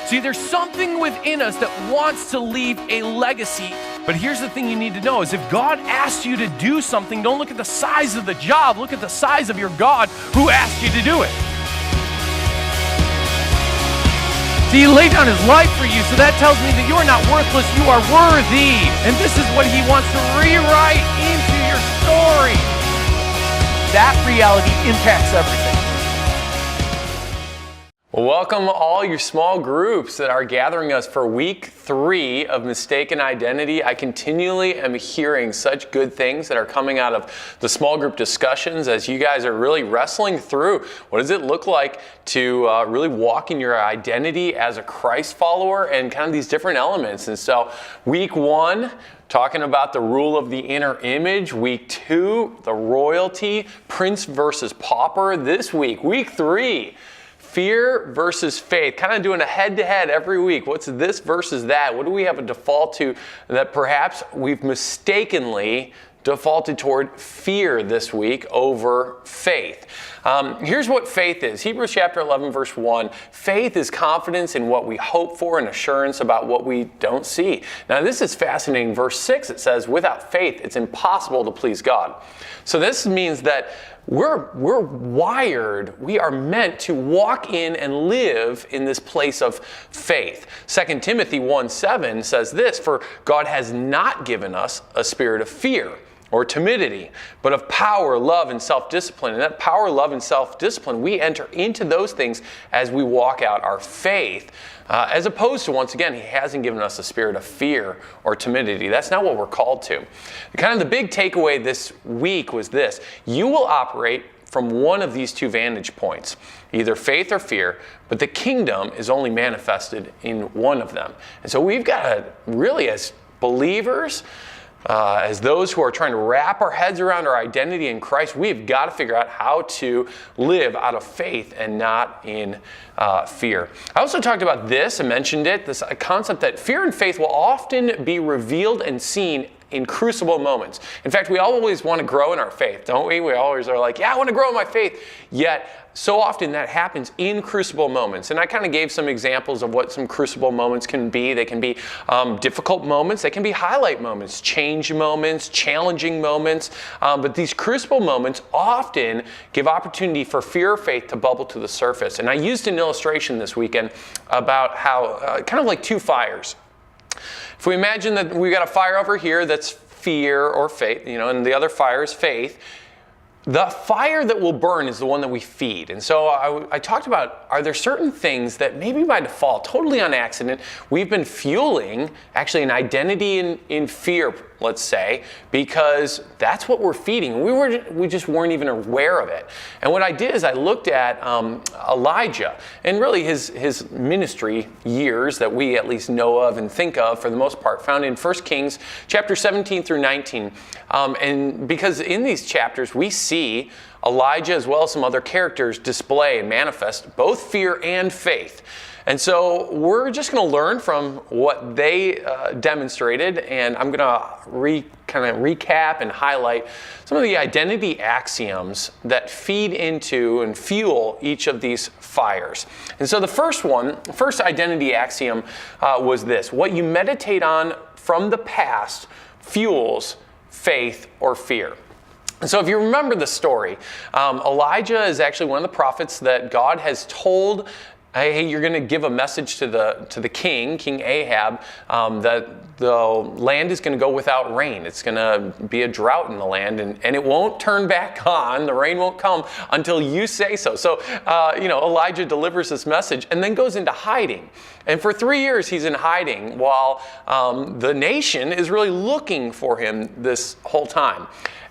See, there's something within us that wants to leave a legacy. But here's the thing you need to know is if God asks you to do something, don't look at the size of the job, look at the size of your God who asked you to do it. See, he laid down his life for you, so that tells me that you are not worthless, you are worthy. And this is what he wants to rewrite into your story. That reality impacts everything. Well, welcome all your small groups that are gathering us for week 3 of Mistaken Identity. I continually am hearing such good things that are coming out of the small group discussions as you guys are really wrestling through what does it look like to really walk in your identity as a Christ follower and kind of these different elements. And so week 1, talking about the rule of the inner image. Week 2, the royalty, prince versus pauper. This week, week 3, fear versus faith, kind of doing a head-to-head every week. What's this versus that? What do we have a default to that perhaps we've mistakenly defaulted toward fear this week over faith? Here's what faith is. Hebrews chapter 11, verse 1. Faith is confidence in what we hope for and assurance about what we don't see. Now, this is fascinating. Verse 6, it says, without faith, it's impossible to please God. So this means that we're wired, we are meant to walk in and live in this place of faith. 2 Timothy 1:7 says this, for God has not given us a spirit of fear or timidity, but of power, love, and self-discipline. And that power, love, and self-discipline, we enter into those things as we walk out our faith. As opposed to, once again, he hasn't given us a spirit of fear or timidity. That's not what we're called to. Kind of the big takeaway this week was this. You will operate from one of these 2 vantage points, either faith or fear, but the kingdom is only manifested in one of them. And so we've got to really, as believers, as those who are trying to wrap our heads around our identity in Christ, we've got to figure out how to live out of faith and not in fear. I also talked about this and mentioned it, this concept that fear and faith will often be revealed and seen in crucible moments. In fact, we always want to grow in our faith, don't we? We always are like, yeah, I want to grow in my faith. Yet, so often that happens in crucible moments. And I kind of gave some examples of what some crucible moments can be. They can be difficult moments. They can be highlight moments, change moments, challenging moments. But these crucible moments often give opportunity for fear or faith to bubble to the surface. And I used an illustration this weekend about how, kind of like 2 fires. If we imagine that we've got a fire over here that's fear or faith, and the other fire is faith, the fire that will burn is the one that we feed. And so I talked about, are there certain things that maybe by default, totally on accident, we've been fueling actually an identity in fear, let's say, because that's what we're feeding. We just weren't even aware of it. And what I did is I looked at Elijah and really his ministry years that we at least know of and think of for the most part, found in 1 Kings chapter 17 through 19. And because in these chapters we see Elijah as well as some other characters display and manifest both fear and faith. And so we're just going to learn from what they demonstrated, and I'm going to kind of recap and highlight some of the identity axioms that feed into and fuel each of these fires. And so the first identity axiom was this: what you meditate on from the past fuels faith or fear. And so if you remember the story, Elijah is actually one of the prophets that God has told, hey, you're going to give a message to the king, King Ahab, that the land is going to go without rain. It's going to be a drought in the land, and it won't turn back on. The rain won't come until you say so. So, Elijah delivers this message and then goes into hiding. And for 3 years, he's in hiding while the nation is really looking for him this whole time.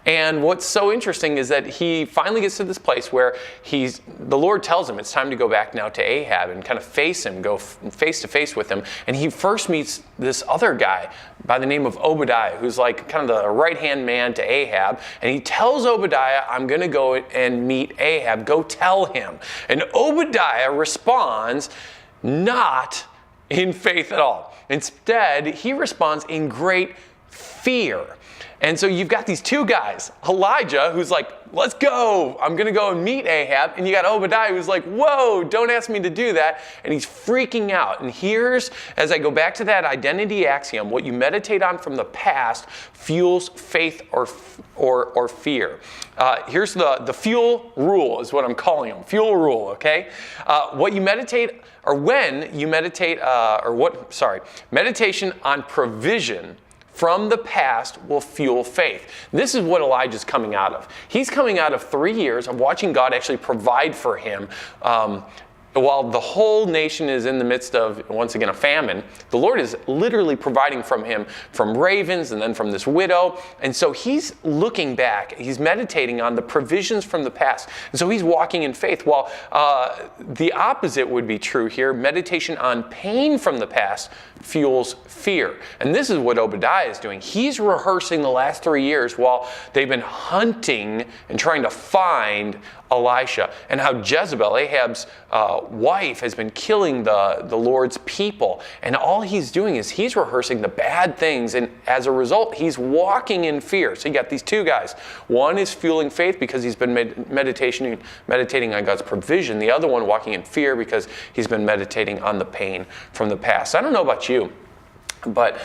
And what's so interesting is that he finally gets to this place where the Lord tells him it's time to go back now to Ahab and kind of face him, go face to face with him. And he first meets this other guy by the name of Obadiah, who's like kind of the right-hand man to Ahab. And he tells Obadiah, I'm going to go and meet Ahab. Go tell him. And Obadiah responds not in faith at all. Instead, he responds in great fear. And so you've got these 2 guys, Elijah, who's like let's go. I'm going to go and meet Ahab. And you got Obadiah who's like, whoa, don't ask me to do that. And he's freaking out. And here's, as I go back to that identity axiom, what you meditate on from the past fuels faith or fear. Here's the fuel rule is what I'm calling them. Fuel rule, okay? What you meditate, or when you meditate, meditation on provision from the past will fuel faith. This is what Elijah's coming out of. He's coming out of 3 years of watching God actually provide for him. While the whole nation is in the midst of, once again, a famine, the Lord is literally providing from him from ravens and then from this widow. And so he's looking back. He's meditating on the provisions from the past. And so he's walking in faith. While the opposite would be true here, meditation on pain from the past fuels fear. And this is what Obadiah is doing. He's rehearsing the last 3 years while they've been hunting and trying to find Elisha, and how Jezebel, Ahab's wife, has been killing the Lord's people. And all he's doing is he's rehearsing the bad things, and as a result, he's walking in fear. So you got these two guys. One is fueling faith because he's been meditating on God's provision. The other one walking in fear because he's been meditating on the pain from the past. I don't know about you, but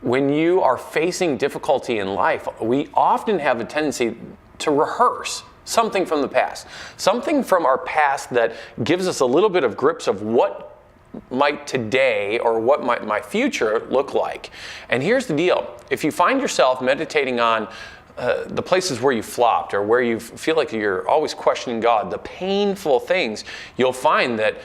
when you are facing difficulty in life, we often have a tendency to rehearse something from the past, something from our past that gives us a little bit of grips of what might today or what might my future look like. And here's the deal. If you find yourself meditating on the places where you flopped or where you feel like you're always questioning God, the painful things, you'll find that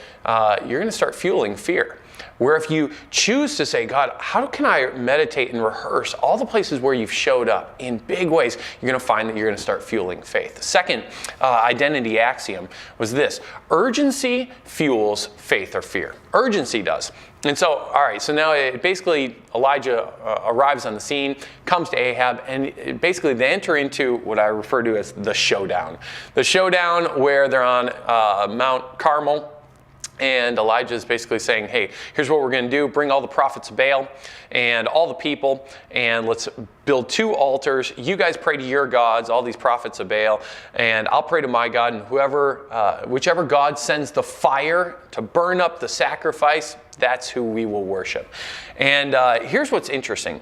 you're going to start fueling fear. Where if you choose to say, God, how can I meditate and rehearse all the places where you've showed up in big ways, you're going to find that you're going to start fueling faith. The second identity axiom was this: urgency fuels faith or fear. Urgency does. And so, all right, so now basically Elijah arrives on the scene, comes to Ahab, and basically they enter into what I refer to as the showdown. The showdown where they're on Mount Carmel. And Elijah is basically saying, hey, here's what we're going to do. Bring all the prophets of Baal and all the people, and let's build 2 altars. You guys pray to your gods, all these prophets of Baal, and I'll pray to my God. And whichever God sends the fire to burn up the sacrifice, that's who we will worship. And here's what's interesting.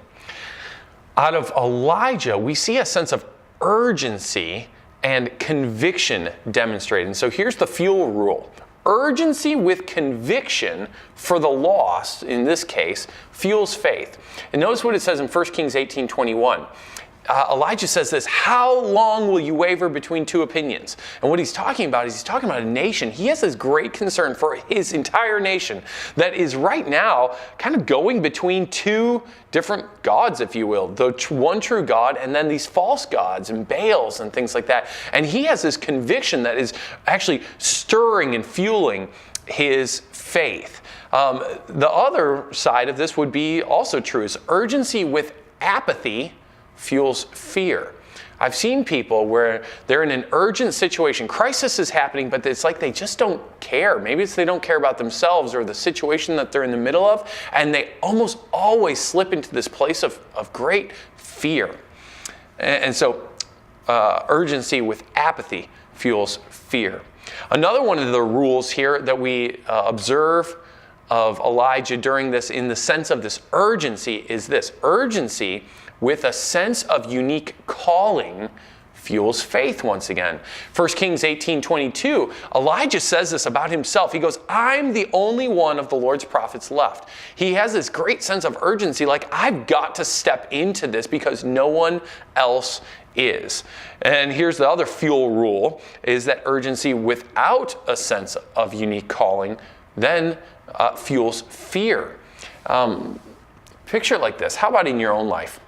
Out of Elijah, we see a sense of urgency and conviction demonstrated. And so here's the fuel rule. Urgency with conviction for the lost, in this case, fuels faith. And notice what it says in 1 Kings 18:21. Elijah says this: how long will you waver between 2 opinions? And what he's talking about is he's talking about a nation. He has this great concern for his entire nation that is right now kind of going between 2 different gods, if you will. The one true God and then these false gods and Baals and things like that. And he has this conviction that is actually stirring and fueling his faith. The other side of this would be also true, is urgency with apathy fuels fear. I've seen people where they're in an urgent situation. Crisis is happening, but it's like they just don't care. Maybe it's they don't care about themselves or the situation that they're in the middle of, and they almost always slip into this place of great fear. And so urgency with apathy fuels fear. Another one of the rules here that we observe of Elijah during this, in the sense of this urgency, is this: urgency with a sense of unique calling fuels faith once again. 1 Kings 18:22, Elijah says this about himself. He goes, I'm the only one of the Lord's prophets left. He has this great sense of urgency, like, I've got to step into this because no one else is. And here's the other fuel rule, is that urgency without a sense of unique calling then fuels fear. Picture it like this. How about in your own life?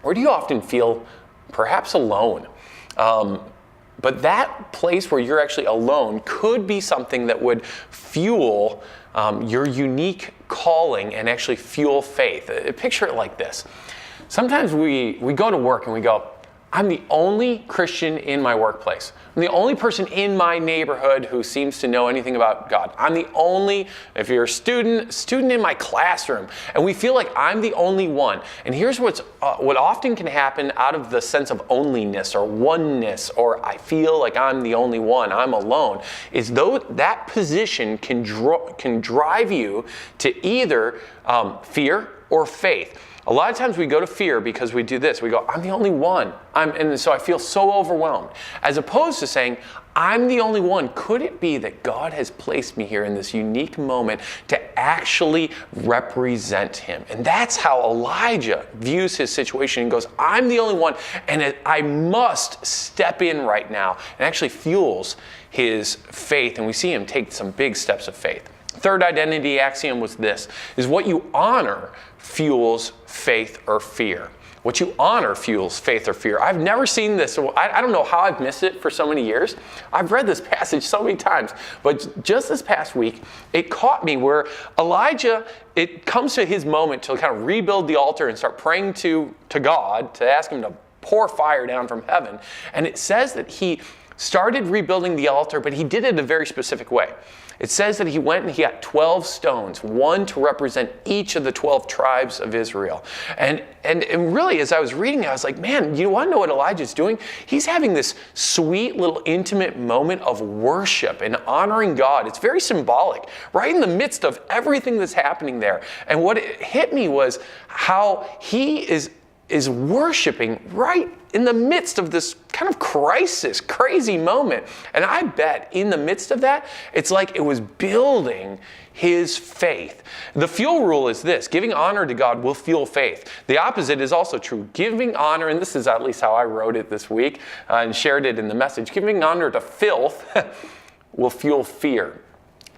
Where do you often feel perhaps alone? But that place where you're actually alone could be something that would fuel your unique calling and actually fuel faith. Picture it like this. Sometimes we go to work and we go, I'm the only Christian in my workplace. I'm the only person in my neighborhood who seems to know anything about God. I'm the only, if you're a student in my classroom, and we feel like I'm the only one. And here's what often can happen out of the sense of onlyness or oneness, or I feel like I'm the only one, I'm alone, is though that position can drive you to either fear or faith. A lot of times we go to fear because we do this. We go, I'm the only one. And so I feel so overwhelmed. As opposed to saying, I'm the only one. Could it be that God has placed me here in this unique moment to actually represent him? And that's how Elijah views his situation and goes, I'm the only one, and I must step in right now. And actually fuels his faith. And we see him take some big steps of faith. Third identity axiom was this, is what you honor fuels faith or fear. What you honor fuels faith or fear. I've never seen this. I don't know how I've missed it for so many years. I've read this passage so many times. But just this past week, it caught me where Elijah, it comes to his moment to kind of rebuild the altar and start praying to God to ask him to pour fire down from heaven. And it says that he started rebuilding the altar, but he did it a very specific way. It says that he went and he got 12 stones, one to represent each of the 12 tribes of Israel. And really, as I was reading it, I was like, man, you want to know what Elijah's doing? He's having this sweet little intimate moment of worship and honoring God. It's very symbolic, right in the midst of everything that's happening there. And what it hit me was how he is worshiping right in the midst of this kind of crisis, crazy moment. And I bet in the midst of that, it's like it was building his faith. The fuel rule is this: giving honor to God will fuel faith. The opposite is also true. Giving honor, and this is at least how I wrote it this week and shared it in the message, giving honor to filth will fuel fear.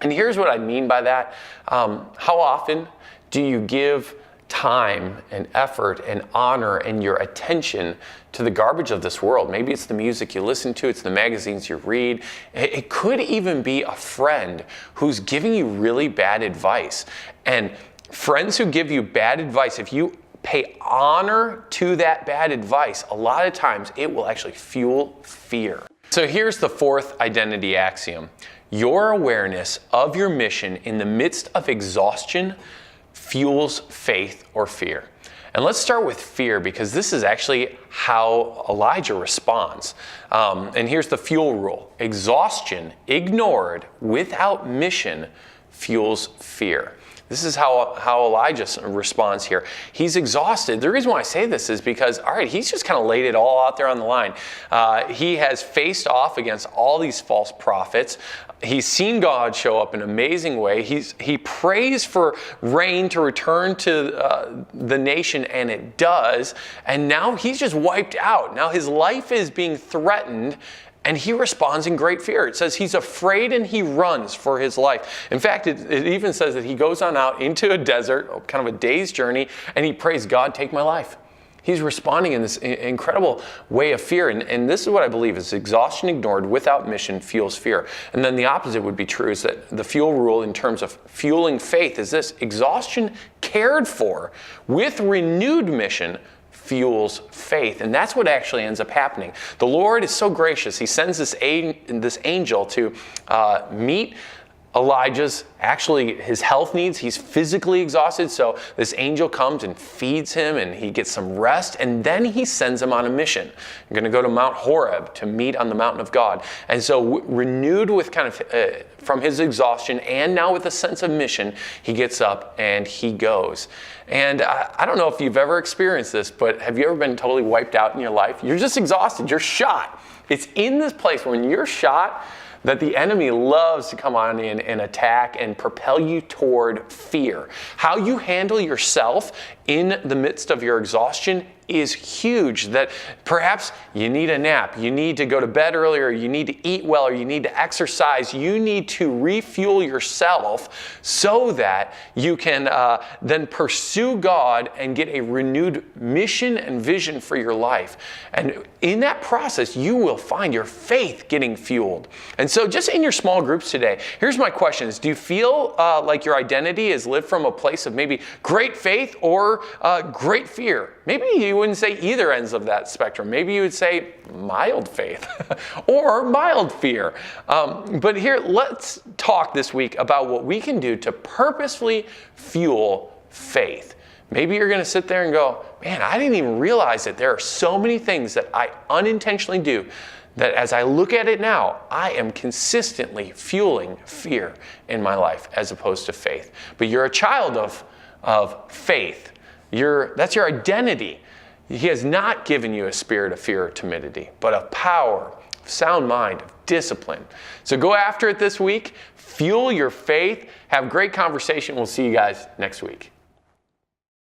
And here's what I mean by that. How often do you give time and effort and honor and your attention to the garbage of this world? Maybe it's the music you listen to, it's the magazines you read. It could even be a friend who's giving you really bad advice. And friends who give you bad advice, if you pay honor to that bad advice, a lot of times it will actually fuel fear. So here's the fourth identity axiom. Your awareness of your mission in the midst of exhaustion fuels faith or fear. And let's start with fear, because this is actually how Elijah responds. And here's the fuel rule. Exhaustion ignored without mission fuels fear. This is how Elijah responds here. He's exhausted. The reason why I say this is because, all right, he's just kind of laid it all out there on the line. He has faced off against all these false prophets. He's seen God show up in an amazing way. He prays for rain to return to the nation, and it does. And now he's just wiped out. Now his life is being threatened, and he responds in great fear. It says he's afraid and he runs for his life. In fact, it even says that he goes on out into a desert, kind of a day's journey, and he prays, God, take my life. He's responding in this incredible way of fear. And this is what I believe is exhaustion ignored without mission fuels fear. And then the opposite would be true, is that the fuel rule in terms of fueling faith is this: exhaustion cared for with renewed mission fuels faith. And that's what actually ends up happening. The Lord is so gracious. He sends this angel to meet Elijah's, actually his health needs. He's physically exhausted, so this angel comes and feeds him, and he gets some rest, and then he sends him on a mission. You're going to go to Mount Horeb to meet on the mountain of God. And so renewed with kind of from his exhaustion, and now with a sense of mission, he gets up and he goes. And I don't know if you've ever experienced this, but have you ever been totally wiped out in your life? You're just exhausted. You're shot. It's in this place when you're shot that the enemy loves to come on in and attack and propel you toward fear. How you handle yourself in the midst of your exhaustion is huge. That perhaps you need a nap, you need to go to bed earlier, you need to eat well, or you need to exercise. You need to refuel yourself so that you can then pursue God and get a renewed mission and vision for your life. And in that process, you will find your faith getting fueled. And so just in your small groups today, here's my question: is do you feel like your identity is lived from a place of maybe great faith or great fear? Maybe you wouldn't say either ends of that spectrum. Maybe you would say mild faith or mild fear. But here, let's talk this week about what we can do to purposefully fuel faith. Maybe you're going to sit there and go, man, I didn't even realize that there are so many things that I unintentionally do that as I look at it now, I am consistently fueling fear in my life as opposed to faith. But you're a child of faith. That's your identity. He has not given you a spirit of fear or timidity, but of power, of sound mind, of discipline. So go after it this week. Fuel your faith. Have great conversation. We'll see you guys next week.